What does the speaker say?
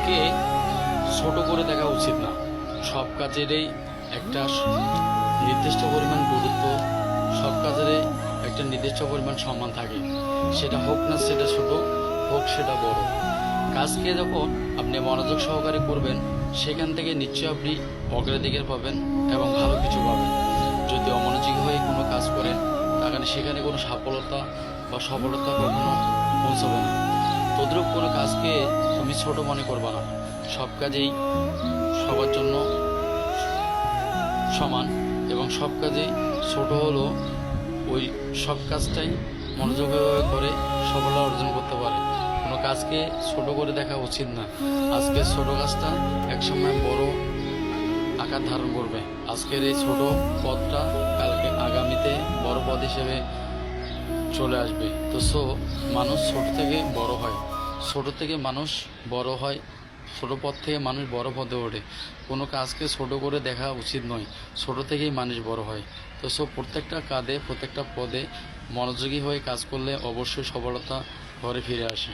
কাজকে ছোট করে দেখা উচিত না। সব কাজেরই একটা নির্দিষ্ট পরিমাণ গুরুত্ব, সব কাজেরই একটা নির্দিষ্ট পরিমাণ সম্মান থাকে। সেটা হোক না সেটা ছোট, হোক সেটা বড়। কাজকে যখন আপনি মনোযোগ সহকারে করবেন, সেখান থেকে নিশ্চয়ই আপনি অগ্রাধিকার পাবেন এবং ভালো কিছু পাবেন। যদি অমনোযোগী হয়ে কোনো কাজ করেন, তাহলে সেখানে কোনো সফলতা বা সফলতা কখনো পৌঁছাবে না। তদ্রূপ কোনো কাজকে তুমি ছোট মনে করবা না। সব কাজেই সবার জন্য সমান, এবং সব কাজেই ছোট হলেও ওই সব কাজটাই মনোযোগীভাবে করে সফলতা অর্জন করতে পারে। কোনো কাজকে ছোট করে দেখা উচিত না। আজকে ছোট কাজটা একসময় বড় আকার ধারণ করবে। আজকের এই ছোট পদটা কালকে আগামীতে বড় পদ হিসেবে চলে আসবে। তো মানুষ ছোট থেকে বড় হয়, ছোট থেকে মানুষ বড় হয়, ছোট পদ থেকে মানুষ বড় পদে ওঠে। কোনো কাজকে ছোট করে দেখা উচিত নয়। ছোট থেকেই মানুষ বড় হয়। তো প্রত্যেকটা কাজে, প্রত্যেকটা পদে মনোযোগী হয়ে কাজ করলে অবশ্যই সফলতা ঘরে ফিরে আসে।